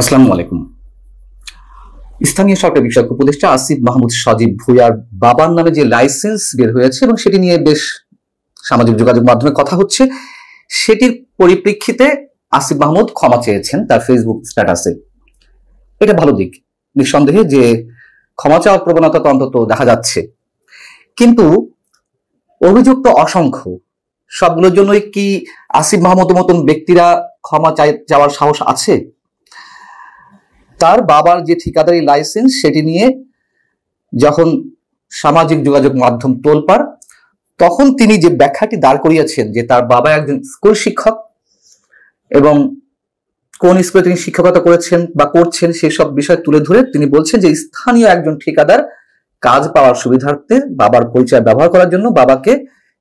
আসসালামু আলাইকুম। স্থানীয় সরকার বিষয়ক উপদেষ্টা আসিফ মাহমুদ সজীব ভুঁইয়ার বাবার নামে যে লাইসেন্স বের হয়েছে এবং সেটি নিয়ে বেশ সামাজিক যোগাযোগ মাধ্যমে কথা হচ্ছে, সেটির পরিপ্রেক্ষিতে আসিফ মাহমুদ ক্ষমা চেয়েছেন তার ফেসবুক স্ট্যাটাসে। এটা ভালো দিক, নিঃসন্দেহে যে ক্ষমা চাওয়ার প্রবণতা তো অন্তত দেখা যাচ্ছে। কিন্তু অভিযোগ তো অসংখ্য, সবগুলোর জন্যই কি আসিফ মাহমুদের মতন ব্যক্তিরা ক্ষমা চাওয়ার সাহস আছে? তার বাবার যে ঠিকাদারি লাইসেন্স সেটি নিয়ে যখন সামাজিক যোগাযোগ মাধ্যম তোলপাড়, তখন তিনি যে ব্যাখ্যাটি দাঁড় করিয়েছেন যে তার বাবা একজন স্কুল শিক্ষক এবং কোন স্কুলে তিনি শিক্ষকতা করেছেন বা করছেন সেসব বিষয় তুলে ধরে তিনি বলছেন যে স্থানীয় একজন ঠিকাদার কাজ পাওয়ার সুবিধার্থে বাবার পরিচয় ব্যবহার করার জন্য বাবাকে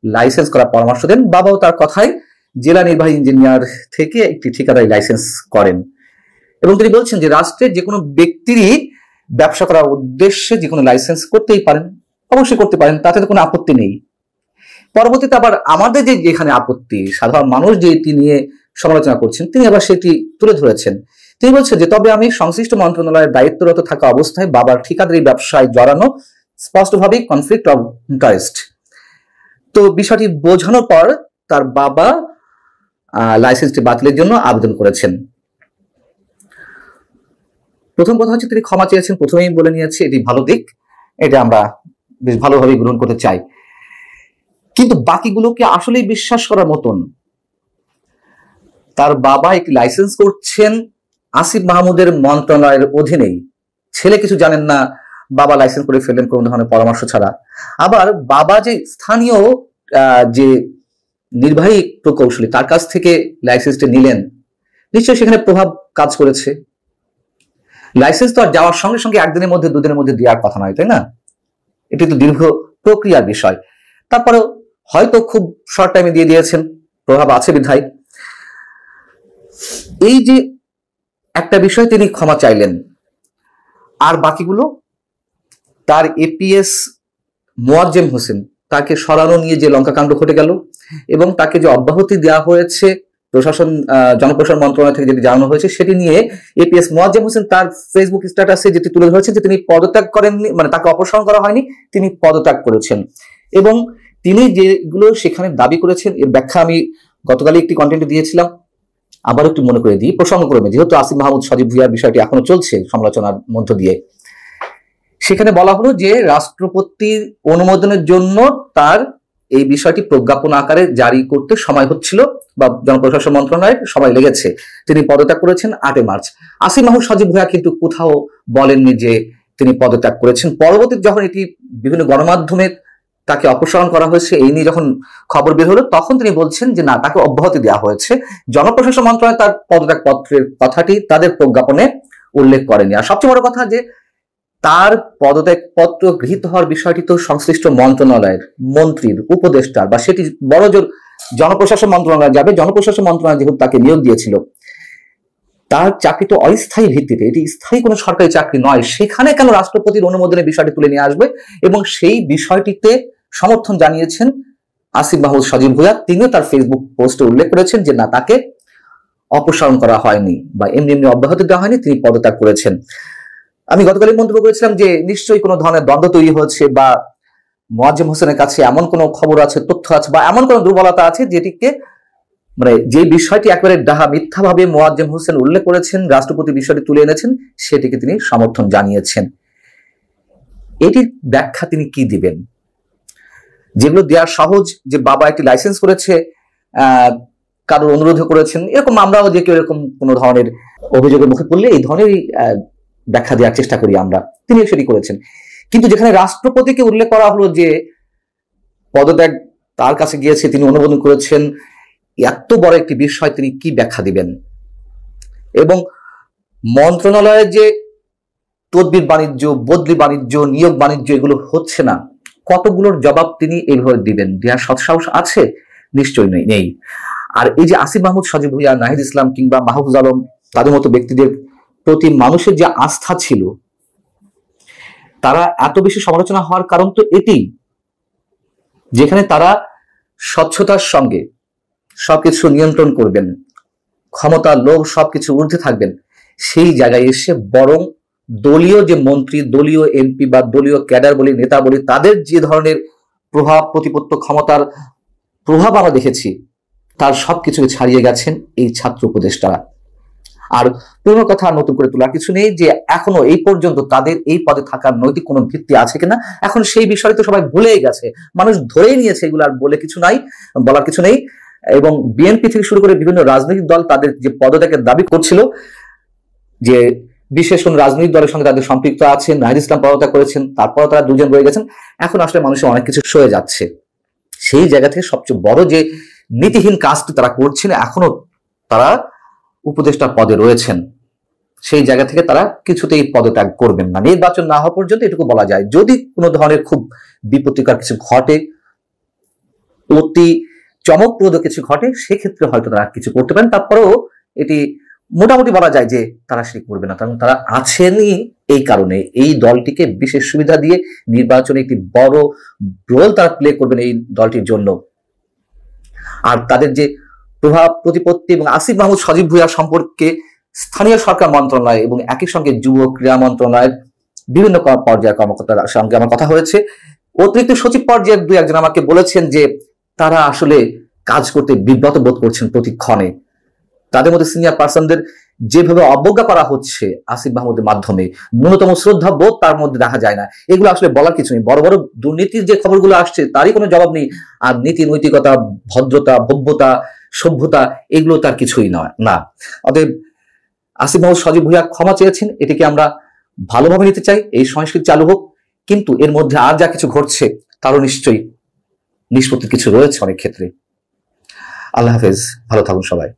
লাইসেন্স করার পরামর্শ দেন। বাবাও তার কথায় জেলা নির্বাহী ইঞ্জিনিয়ার থেকে একটি ঠিকাদারি লাইসেন্স করেন এবং তিনি বলছেন যে রাষ্ট্রের যে কোনো ব্যক্তিরই ব্যবসা করার উদ্দেশ্যে যে কোনো লাইসেন্স করতেই পারেন, অবশ্যই করতে পারেন, তাতে তো কোনো আপত্তি নেই। পরবর্তীতে আবার আমাদের যে যেখানে আপত্তি, সাধারণ মানুষ যে এটি নিয়ে সমালোচনা করছেন, তিনি আবার সেটি তুলে ধরেছেন। তিনি বলছেন যে তবে আমি সংশ্লিষ্ট মন্ত্রণালয়ের দায়িত্বরত থাকা অবস্থায় বাবার ঠিকাদারি ব্যবসায় জড়ানো স্পষ্টভাবেই কনফ্লিক্ট অফ ইন্টারেস্ট। তো বিষয়টি বোঝানোর পর তার বাবা লাইসেন্সটি বাতিলের জন্য আবেদন করেছেন। প্রথম কথা হচ্ছে তিনি ক্ষমা চেয়েছেন, প্রথমেই বলে নিয়েছে, এটি ভালো দিক, এটা আমরা বেশ ভালোভাবে গ্রহণ করতে চাই। কিন্তু বাকিগুলোকে আসলেই বিশ্বাস করার মতন? তার বাবা একটি লাইসেন্স করছেন আসিফ মাহমুদের মন্ত্রণালয়ের অধীনেই, ছেলে কিছু জানেন না, বাবা লাইসেন্স করে ফেললেন কোনো ধরনের পরামর্শ ছাড়া। আবার বাবা যে স্থানীয় যে নির্বাহী প্রকৌশলী তার কাছ থেকে লাইসেন্সটি নিলেন, নিশ্চয়ই সেখানে প্রভাব কাজ করেছে। লাইসেন্স তো আর যাওয়ার সঙ্গে সঙ্গে একদিনের মধ্যে দুদিনের মধ্যে দেওয়ার কথা নয়, তাই না? এটি তো দীর্ঘ প্রক্রিয়ার বিষয়। তারপরেও হয়তো খুব শর্ট টাইমে দিয়ে দিয়েছেন, প্রভাব আছে বিধায়। এই যে একটা বিষয় তিনি ক্ষমা চাইলেন, আর বাকিগুলো, তার এপিএস মোয়াজ্জেম হোসেন তাকে সরানো নিয়ে যে লঙ্কাকাণ্ড ঘটে গেল এবং তাকে যে অব্যাহতি দেওয়া হয়েছে প্রশাসন জনপ্রশাসন মন্ত্রণালয় থেকে যেটি জানানো হয়েছে, সেটি নিয়ে এপিএস মোয়াজ্জেম হোসেন তার ফেসবুক স্ট্যাটাসে যেটি তুলে ধরেছেন যে তিনি পদত্যাগ করেননি, মানে তাকে অপসারণ করা হয়নি, তিনি পদত্যাগ করেছেন। এবং তিনি যেগুলো সেখানে দাবি করেছেন এর ব্যাখ্যা আমি গতকালই একটি কন্টেন্টে দিয়েছিলাম, আবার একটু মনে করে দিই প্রসঙ্গক্রমে, যেহেতু আসিফ মাহমুদ সজীব ভুঁইয়ার বিষয়টি এখনো চলছে সমালোচনার মধ্য দিয়ে। সেখানে বলা হলো যে রাষ্ট্রপতির অনুমোদনের জন্য তার এই বিষয়টি প্রজ্ঞাপন আকারে জারি করতে সময় হচ্ছিল বা জনপ্রশাসন মন্ত্রণালয়ের সময় লেগেছে। তিনি পদত্যাগ করেছেন 8 মার্চ। আসিফ মাহমুদ সজীব ভুঁইয়া কিন্তু কোথাও বলেননি যে তিনি পদত্যাগ করেছেন। পরবর্তীতে যখন এটি বিভিন্ন গণমাধ্যমে তাকে অপসারণ করা হয়েছে এই নিয়ে যখন খবর বের হলো, তখন তিনি বলছেন যে না, তাকে অব্যাহতি দেওয়া হয়েছে। জনপ্রশাসন মন্ত্রণালয় তার পদত্যাগ পত্রের কথাটি তাদের প্রজ্ঞাপনে উল্লেখ করেনি। আর সবচেয়ে বড় কথা যে তার পদত্যাগ পত্র গৃহীত হওয়ার বিষয়টি তো সংশ্লিষ্ট মন্ত্রণালয়ের মন্ত্রীর, উপদেষ্টার বা সেটি বড় জোর জনপ্রশাসন মন্ত্রণালয় যাবে। জনপ্রশাসন মন্ত্রণালয় যেহেতু তাকে নিয়োগ দিয়েছিল, তার চাকরি তো অস্থায়ী ভিত্তিতে, এটি স্থায়ী কোনো সরকারি চাকরি নয়, সেখানে কেন রাষ্ট্রপতির অনুমোদনের বিষয়টি তুলে নিয়ে আসবে? এবং সেই বিষয়টিতে সমর্থন জানিয়েছেন আসিফ মাহমুদ সজীব ভুঁইয়া। তিনিও তার ফেসবুক পোস্টে উল্লেখ করেছেন যে না, তাকে অপসারণ করা হয়নি বা এমনি এমনি অব্যাহতি দেওয়া হয়নি, তিনি পদত্যাগ করেছেন। আমি গতকালই মন্তব্য করেছিলাম যে নিশ্চয়ই কোনো ধরনের দ্বন্দ্ব তৈরি হয়েছে বা মোয়াজ্জেম হোসেনের কাছে এমন কোনো খবর আছে, তথ্য আছে বা এমন কোনো দুর্বলতা আছে যেটিকে, মানে যে বিষয়টি একেবারে ডাহা মিথ্যাভাবে মোয়াজ্জেম হোসেন উল্লেখ করেছেন, রাষ্ট্রপতি বিষয়টি তুলে এনেছেন, সেটিকে তিনি সমর্থন জানিয়েছেন। এটির ব্যাখ্যা তিনি কি দিবেন? যেগুলো দেওয়ার সহজ, যে বাবা একটি লাইসেন্স করেছে, কারোর অনুরোধ করেছেন, এরকম আমরাও যে কেউ এরকম কোনো ধরনের অভিযোগের মুখে পড়লে এই ধরনেরই ব্যাখ্যা দেওয়ার চেষ্টা করি আমরা, তিনি সেটি করেছেন। কিন্তু যেখানে রাষ্ট্রপতিকে উল্লেখ করা হলো যে পদত্যাগ তার কাছে গিয়েছে, তিনি অনুমোদন করেছেন, এত বড় একটি বিষয় তিনি কি ব্যাখ্যা দিবেন? এবং মন্ত্রণালয়ের যে তদবির বাণিজ্য, বদলি বাণিজ্য, নিয়োগ বাণিজ্য এগুলো হচ্ছে না, কতগুলোর জবাব তিনি এইভাবে দিবেন? দেওয়ার সৎসাহস আছে? নিশ্চয়ই নেই। আর এই যে আসিফ মাহমুদ সজীব ভুঁইয়া, নাহিদ ইসলাম কিংবা মাহফুজ আলম, তাদের মতো ব্যক্তিদের প্রতি মানুষের যে আস্থা ছিল, তারা এত বেশি সমালোচনা হওয়ার কারণ তো এটি, যেখানে তারা স্বচ্ছতার সঙ্গে সবকিছু নিয়ন্ত্রণ করবেন, ক্ষমতা, লোভ সবকিছু ঊর্ধ্বে থাকবেন, সেই জায়গায় এসে বরং দলীয় যে মন্ত্রী, দলীয় এমপি বা দলীয় ক্যাডার বলি, নেতা বলি, তাদের যে ধরনের প্রভাব প্রতিপত্ত ক্ষমতার প্রভাব আমরা দেখেছি, তার সবকিছুকে ছাড়িয়ে গেছেন এই ছাত্র উপদেষ্টারা। আর পুরনো কথা নতুন করে তোলার কিছু নেই যে এখনো এই পর্যন্ত তাদের এই পদে থাকার নৈতিক কোনো ভিত্তি আছে কিনা, এখন সেই বিষয় তো সবাই ভুলেই গেছে, মানুষ ধরেই নিয়েছে, এগুলো আর বলে কিছু নাই, বলার কিছু নেই। এবং বিএনপি থেকে শুরু করে বিভিন্ন রাজনৈতিক দল তাদের যে পদত্যাগের দাবি করছিল, যে বিশেষ কোন রাজনৈতিক দলের সঙ্গে তাদের সম্পৃক্ত আছেন, নাহিদ ইসলাম পদত্যাগ করেছেন, তারপর তারা দুজন রয়ে গেছেন, এখন আসলে মানুষের অনেক কিছু সয়ে যাচ্ছে। সেই জায়গা থেকে সবচেয়ে বড় যে নীতিহীন কাজটি তারা করছেন, এখনো তারা উপদেষ্টা পদে রয়েছেন, সেই জায়গা থেকে তারা কিছুতেই পদত্যাগ করবেন না, নির্বাচন না হওয়া পর্যন্ত। এটুকু বলা যায়, যদি কোনো ধরনের খুব বিপত্তিকর কিছু ঘটে, অতি চমকপ্রদ কিছু ঘটে, সেক্ষেত্রে হয়তো তারা কিছু করতে পারেন। তারপরেও এটি মোটামুটি বলা যায় যে তারা সেটি করবে না, কারণ তারা আছেনই এই কারণে, এই দলটিকে বিশেষ সুবিধা দিয়ে নির্বাচনে একটি বড় রোল তারা প্লে করবেন এই দলটির জন্য। আর তাদের যে প্রভাব প্রতিপত্তি এবং আসিফ মাহমুদ সজীব ভুঁইয়া সম্পর্কে স্থানীয় সরকার মন্ত্রণালয় এবং একই সঙ্গে যুব ক্রীড়া মন্ত্রণালয়ের বিভিন্ন পর্যায়ের কর্মকর্তার সঙ্গে আমার কথা হয়েছে। অতিরিক্ত সচিব পর্যায়ের দুই একজন আমাকে বলেছেন যে তারা আসলে কাজ করতে বিব্রত বোধ করছেন প্রতিক্ষণে। তাদের মধ্যে সিনিয়র পার্সনদের যেভাবে অবজ্ঞা করা হচ্ছে আসিফ মাহমুদের মাধ্যমে, ন্যূনতম শ্রদ্ধা বোধ তার মধ্যে দেখা যায় না। এগুলো আসলে বলার কিছু নেই, বড় বড় দুর্নীতির যে খবরগুলো আসছে তারই কোনো জবাব নেই। আর নীতি নৈতিকতা, ভদ্রতা, ভব্যতা, সভ্যতা, এগুলো তার কিছুই নয় না। অতএব আসিফ মাহমুদ সজীব ভুঁইয়া ক্ষমা চেয়েছেন, এটিকে আমরা ভালোভাবে নিতে চাই, এই সংস্কৃতি চালু হোক। কিন্তু এর মধ্যে আর যা কিছু ঘটছে তারও নিশ্চয়ই নিষ্পত্তির কিছু রয়েছে অনেক ক্ষেত্রে। আল্লাহ হাফেজ, ভালো থাকুন সবাই।